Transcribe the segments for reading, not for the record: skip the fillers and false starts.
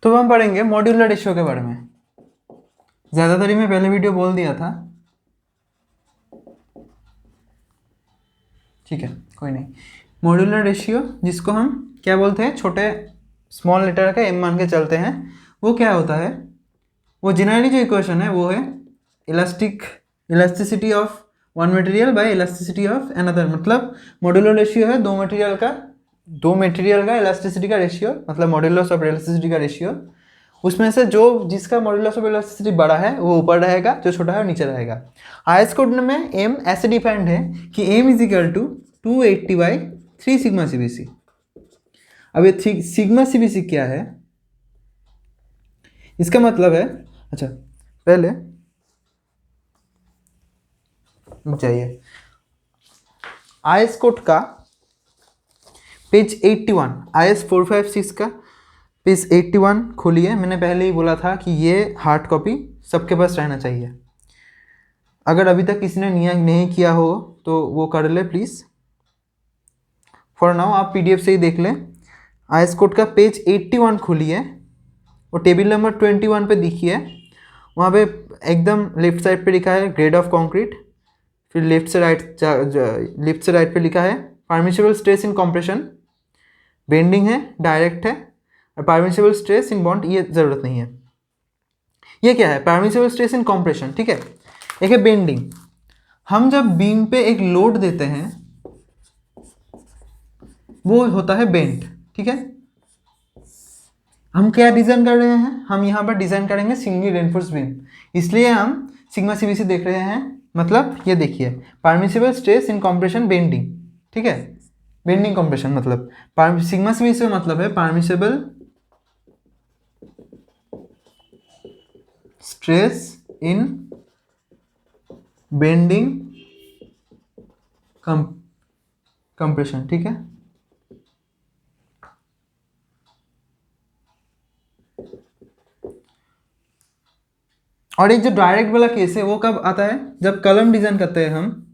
तो हम पढ़ेंगे मॉड्यूलर रेशियो के बारे में। ज़्यादातर ही मैं पहले वीडियो बोल दिया था, ठीक है, कोई नहीं। मॉड्यूलर रेशियो जिसको हम क्या बोलते हैं, छोटे स्मॉल लेटर का एम मान के चलते हैं, वो क्या होता है, वो जनरली जो इक्वेशन है वो है elasticity of one material by elasticity of another. मतलब मॉड्यूलर रेशियो है दो मटेरियल का इलास्टिसिटी का रेशियो, मतलब मॉड्यूलस ऑफ इलास्टिसिटी का रेशियो। उसमें से जो जिसका मॉड्यूलस ऑफ इलास्टिसिटी बड़ा है वो ऊपर रहेगा, जो छोटा है नीचे रहेगा। आईएस कोड में एम ऐसे डिफाइंड है कि M is equal to 280/3 sigma CBC. अब ये सिग्मा सीबीसी क्या है, इसका मतलब है, अच्छा पहले जाइए आईएस कोड का पेज 81, आईएस 456 का पेज 81 खोलिए। मैंने पहले ही बोला था कि ये हार्ड कॉपी सबके पास रहना चाहिए। अगर अभी तक किसी ने नहीं किया हो तो वो कर ले प्लीज़। फॉर नाउ आप पीडीएफ से ही देख लें। आईएस कोड का पेज 81 खोलिए और टेबल नंबर 21 पे देखिए, वहाँ पे एकदम लेफ्ट साइड पे लिखा है ग्रेड ऑफ कंक्रीट, फिर लेफ्ट से राइट पे लिखा है permissible stress in compression, bending है, डायरेक्ट है, और परमिसिबल स्ट्रेस इन बॉन्ड ये ज़रूरत नहीं है। ये क्या है, परमिसिबल स्ट्रेस इन कंप्रेशन, ठीक है। एक है बेंडिंग। हम जब बीम पे एक लोड देते हैं वो होता है बेंड, ठीक है। हम क्या डिज़ाइन कर रहे हैं, हम यहाँ पर डिज़ाइन करेंगे सिंगल रेनफोर्स बीम, इसलिए हम सिग्मा सीबीसी देख रहे हैं। मतलब ये देखिए permissible stress in compression bending, ठीक है, बेंडिंग कंप्रेशन मतलब सिग्मा सीबीसी का मतलब है permissible stress in bending compression, ठीक है। और एक जो डायरेक्ट वाला केस है वो कब आता है, जब कलम डिज़ाइन करते हैं हम।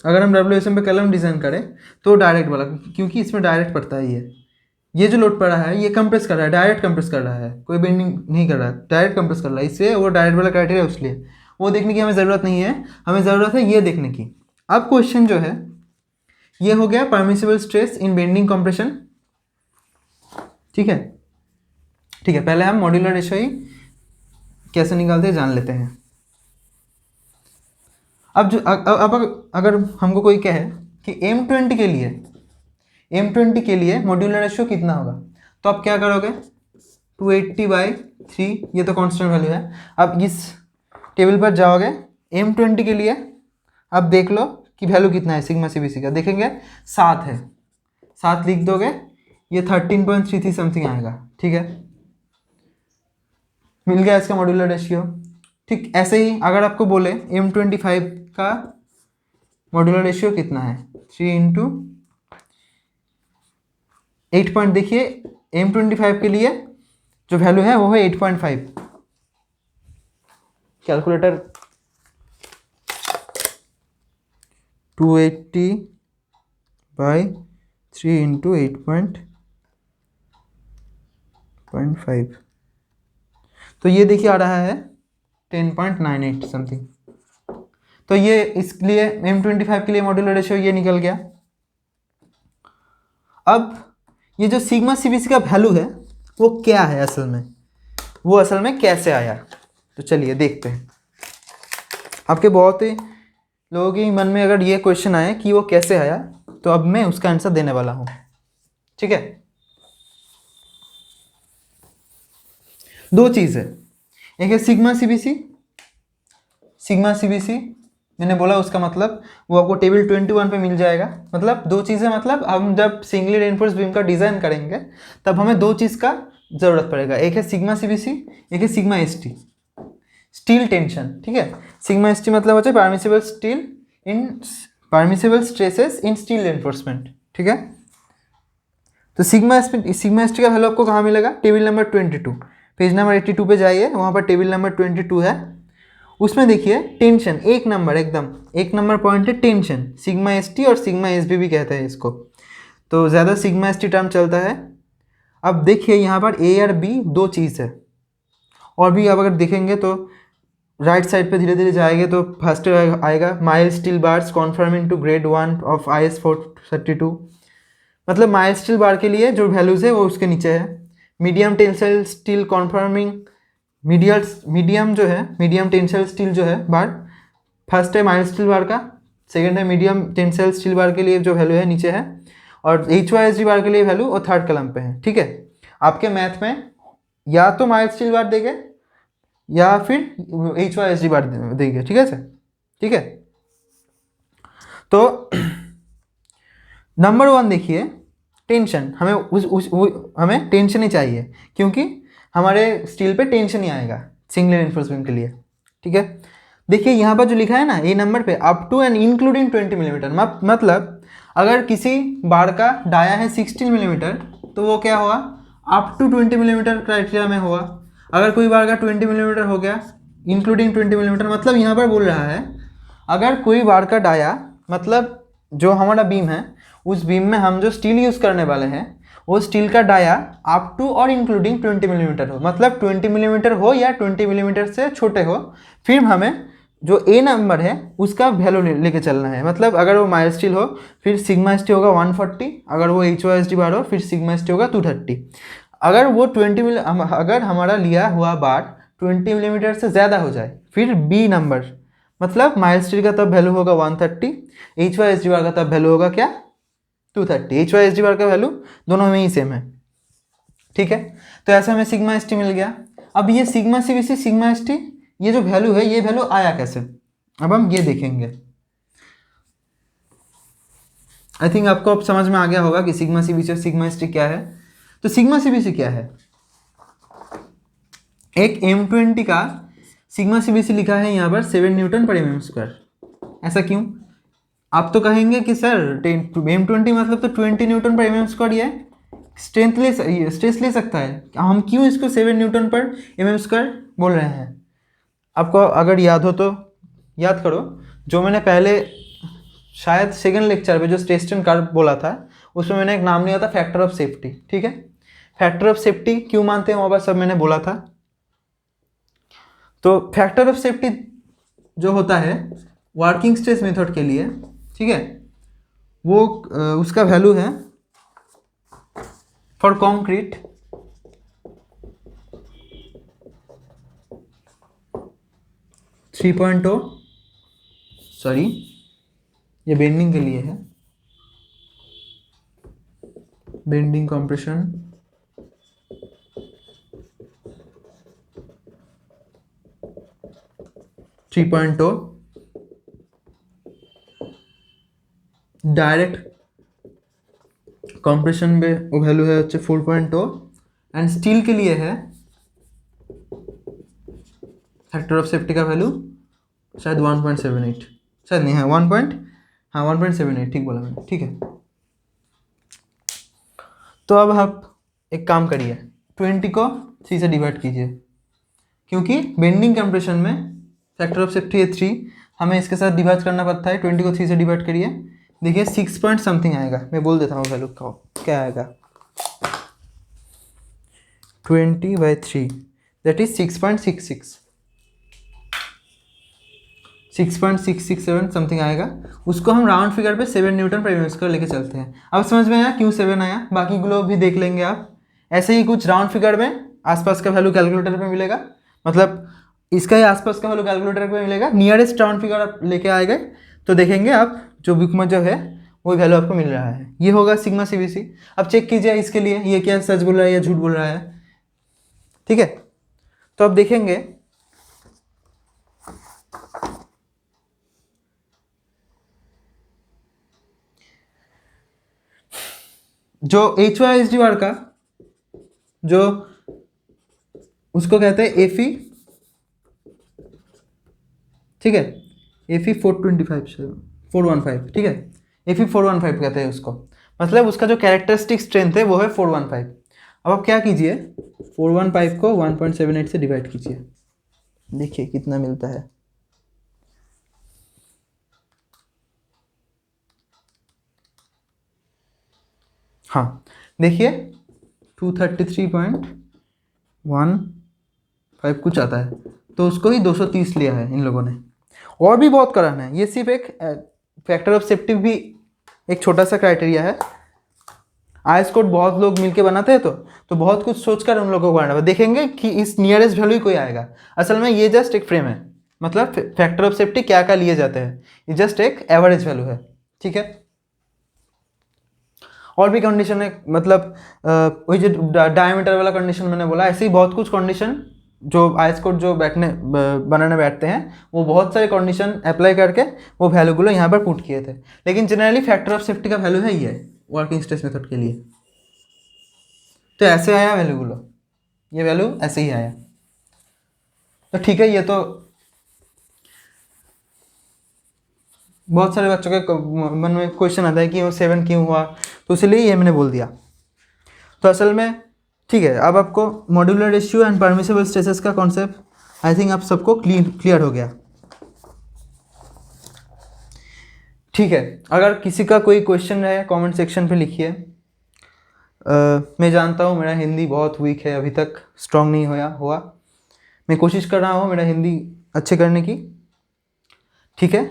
अगर हम डब्ल्यूएसएम पे कलम डिज़ाइन करें तो डायरेक्ट वाला, क्योंकि इसमें डायरेक्ट पड़ता है। ये जो लोड पड़ रहा है ये कंप्रेस कर रहा है, डायरेक्ट कंप्रेस कर रहा है, कोई बेंडिंग नहीं कर रहा है, डायरेक्ट कंप्रेस कर रहा है, इससे वो डायरेक्ट वाला क्राइटेरिया है। इसलिए वो देखने की हमें ज़रूरत नहीं है, हमें ज़रूरत है ये देखने की। अब क्वेश्चन जो है ये हो गया permissible stress in bending compression, ठीक है। ठीक है, पहले हम मॉड्यूलर रेशियो ही कैसे निकालते हैं जान लेते हैं। अब अगर हमको कोई कहे कि M20 के लिए मॉड्यूलर रेशियो कितना होगा, तो आप क्या करोगे, 280/3, ये तो कांस्टेंट वैल्यू है। अब इस टेबल पर जाओगे, M20 के लिए अब देख लो कि वैल्यू कितना है सिग्मा सीबीसी का, देखेंगे 7 है, 7 लिख दोगे, ये 13.33 समथिंग आएगा, ठीक है, मिल गया इसका मॉड्यूलर रेशियो। ठीक ऐसे ही अगर आपको बोले M25 का मॉड्यूलर रेशियो कितना है, 3 × 8 पॉइंट, देखिए M25 के लिए जो वैल्यू है वो है 8.5। कैलकुलेटर 280/3 × 8.5, तो ये देखिए आ रहा है 10.98 समथिंग। तो ये इसलिए M25 के लिए मॉड्यूलर रेशियो ये निकल गया। अब ये जो सिग्मा सीबीसी का वैल्यू है वो क्या है असल में, वो असल में कैसे आया, तो चलिए देखते हैं। आपके बहुत ही लोगों के मन में अगर ये क्वेश्चन आए कि वो कैसे आया, तो अब मैं उसका आंसर देने वाला हूँ, ठीक है। दो चीज़ है, एक है सिग्मा सीबीसी मैंने बोला, उसका मतलब वो आपको टेबल 21 पे मिल जाएगा। मतलब दो चीज़ें, मतलब हम जब सिंगली रेनफोर्स बीम का डिज़ाइन करेंगे तब हमें दो चीज़ का ज़रूरत पड़ेगा, एक है सिग्मा सीबीसी, एक है सिग्मा एसटी, स्टील टेंशन, ठीक है। सिग्मा एसटी मतलब होता है परमिसिबल स्ट्रेसेस इन स्टील रेनफोर्समेंट, ठीक है। तो सिग्मा एसटी का वैल्यू आपको कहाँ मिलेगा, टेबल नंबर 22, पेज नंबर 82 पे जाइए, वहाँ पर टेबल नंबर 22 है। उसमें देखिए टेंशन एक नंबर पॉइंट है टेंशन, सिग्मा एसटी और सिग्मा एसबी भी कहते हैं इसको, तो ज़्यादा सिग्मा एसटी टर्म चलता है। अब देखिए यहाँ पर ए और बी दो चीज़ है, और भी अब अगर देखेंगे तो राइट साइड पे धीरे धीरे जाएंगे तो फर्स्ट आएगा mild steel bars conforming to grade 1 of IS 432। मतलब माइल्ड स्टील बार के लिए जो वैल्यूज़ है वो उसके नीचे है। मीडियम टेंसाइल स्टील कॉन्फर्मिंग मीडियम जो है, मीडियम टेंसाइल स्टील जो है बार, फर्स्ट है माइल्ड स्टील बार का, सेकंड है मीडियम टेंसाइल स्टील बार के लिए जो वैल्यू है नीचे है, और HYSD बार के लिए वैल्यू वो थर्ड कलम पे है। ठीक है, आपके मैथ में या तो माइल्ड स्टील बार देंगे या फिर HYSD बार देंगे। ठीक है सर, ठीक है। तो नंबर 1 देखिए, टेंशन, हमें हमें टेंशन ही चाहिए, क्योंकि हमारे स्टील पे टेंशन ही आएगा सिंगल रेनफोर्समेंट के लिए। ठीक है, देखिए यहाँ पर जो लिखा है ना ए नंबर पे, up to and including 20 millimetre, मतलब अगर किसी बार का डाया है 16 मिलीमीटर तो वो क्या हुआ, अप टू 20 मिलीमीटर क्राइटेरिया में हुआ। अगर कोई बार का 20 मिलीमीटर हो गया इंक्लूडिंग 20 मिलीमीटर, मतलब यहाँ पर बोल रहा है अगर कोई बार का डाया, मतलब जो हमारा बीम है उस बीम में हम जो स्टील यूज़ करने वाले हैं वो स्टील का डाया अप टू और इंक्लूडिंग 20 मिलीमीटर हो, मतलब 20 मिलीमीटर हो या 20 मिलीमीटर से छोटे हो, फिर हमें जो ए नंबर है उसका वैल्यू लेके चलना है। मतलब अगर वो माइल्ड स्टील हो फिर सिग्मा एस टी होगा 140, अगर वो HYSD बार हो फिर सिग्मा एस टी होगा 230। अगर वो 20 अगर हमारा लिया हुआ बार 20 मिलीमीटर से ज़्यादा हो जाए फिर बी नंबर, मतलब माइल्ड स्टील का तब वैल्यू होगा 130, HYSD बार का तब वैल्यू होगा क्या 230। HYSD बार का वैल्यू दोनों में ही सेम है। ठीक है, तो ऐसे हमें सिग्मा एस टी मिल गया। अब ये sigma CBC sigma S T ये जो वैल्यू है ये वैल्यू आया कैसे, अब हम ये देखेंगे। आई थिंक आपको अब समझ में आ गया होगा कि सिग्मा CBC और सिग्मा एस टी क्या है। तो सिग्मा CBC क्या है, एक M20 का सिग्मा CBC लिखा है यहाँ पर 7 न्यूटन पर mm²। ऐसा क्यों, आप तो कहेंगे कि सर M20 मतलब तो 20 न्यूटन पर mm² ये स्ट्रेस ले सकता है, हम क्यों इसको 7 न्यूटन पर mm² बोल रहे हैं। आपको अगर याद हो तो याद करो, जो मैंने पहले शायद सेकंड लेक्चर पे जो स्ट्रेस कर्व बोला था उसमें मैंने एक नाम लिया था फैक्टर ऑफ सेफ्टी। ठीक है, फैक्टर ऑफ सेफ्टी क्यों मानते हैं वहाँ पर सब मैंने बोला था। तो फैक्टर ऑफ सेफ्टी जो होता है वर्किंग स्ट्रेस मेथड के लिए, ठीक है, वो उसका वैल्यू है फॉर कॉन्क्रीट 3.0, सॉरी ये बेंडिंग के लिए है, बेंडिंग कंप्रेशन 3.0, डायरेक्ट कंप्रेशन में वो वैल्यू है 4.0, एंड स्टील के लिए है फैक्टर ऑफ सेफ्टी का वैल्यू शायद 1.78, शायद नहीं है 1.78, ठीक बोला मैंने। ठीक है, तो अब आप एक काम करिए 20 को 3 से डिवाइड कीजिए, क्योंकि बेंडिंग कंप्रेशन में फैक्टर ऑफ सेफ्टी है 3, हमें इसके साथ डिवाइड करना पड़ता है। 20 को 3 से डिवाइड करिए, देखिए 6 पॉइंट समथिंग आएगा, मैं बोल देता हूँ वैल्यू क्या आएगा, 20/3 दैट इज 6.667 समथिंग आएगा। उसको हम राउंड फिगर पे 7 न्यूटन पर mm² लेके चलते हैं। अब समझ में आया क्यों 7 आया, बाकी ग्लोब भी देख लेंगे आप। ऐसे ही कुछ राउंड फिगर में आसपास का वैल्यू कैलकुलेटर पे मिलेगा, मतलब इसका ही आसपास का वैल्यू कैलकुलेटर पे मिलेगा, नियरेस्ट राउंड फिगर आप लेके आएंगे तो देखेंगे आप जो बुक में जो है वो वैल्यू आपको मिल रहा है, ये होगा सिग्मा CBC। अब चेक कीजिए इसके लिए ये क्या सच बोल रहा है या झूठ बोल रहा है। ठीक है, तो अब देखेंगे जो HYSD बार का जो उसको कहते हैं FE, ठीक है, FE 415, ठीक है, FE 415 कहते हैं उसको, मतलब उसका जो कैरेक्टरिस्टिक स्ट्रेंथ है वो है 415। अब आप क्या कीजिए 415 को 1.78 से डिवाइड कीजिए, देखिए कितना मिलता है। हाँ देखिए 233.15 कुछ आता है, तो उसको ही 230 लिया है इन लोगों ने। और भी बहुत कारण है, ये सिर्फ एक फैक्टर ऑफ सेफ्टी भी एक छोटा सा क्राइटेरिया है। आईएस कोड बहुत लोग मिलके बनाते हैं, तो बहुत कुछ सोचकर उन लोगों को बनाना, देखेंगे कि इस नियरेस्ट वैल्यू ही कोई आएगा। असल में ये जस्ट एक फ्रेम है, मतलब फैक्टर ऑफ सेफ्टी क्या क्या लिए जाते हैं, ये जस्ट एक एवरेज वैल्यू है, ठीक है। और भी कंडीशन है, मतलब वही जो डायमीटर वाला कंडीशन मैंने बोला, ऐसे ही बहुत कुछ कंडीशन जो आईएस कोड जो बनाने बैठते हैं, वो बहुत सारे कंडीशन अप्लाई करके वो वैल्यू को यहाँ पर पुट किए थे। लेकिन जनरली फैक्टर ऑफ सेफ्टी का वैल्यू है ये वर्किंग स्ट्रेस मेथड के लिए। तो ऐसे आया वैल्यू गुलो, ये वैल्यू ऐसे ही आया। तो ठीक है, ये तो बहुत सारे बच्चों के मन में क्वेश्चन आता है कि वो 7 क्यों हुआ, तो इसलिए ये मैंने बोल दिया। तो असल में ठीक है, अब आपको modular ratio and permissible stresses का कॉन्सेप्ट आई थिंक आप सबको क्लियर हो गया। ठीक है, अगर किसी का कोई क्वेश्चन है कमेंट सेक्शन पे लिखिए। मैं जानता हूँ मेरा हिंदी बहुत वीक है, अभी तक स्ट्रांग नहीं हुआ। मैं कोशिश कर रहा हूँ मेरा हिंदी अच्छे करने की, ठीक है।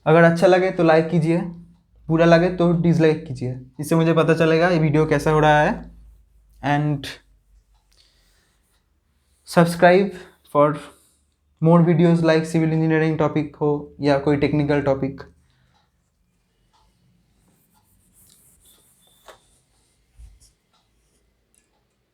अगर अच्छा लगे तो लाइक कीजिए, बुरा लगे तो डिसलाइक कीजिए, इससे मुझे पता चलेगा ये वीडियो कैसा हो रहा है। And subscribe for more videos like civil engineering topic हो या कोई टेक्निकल टॉपिक।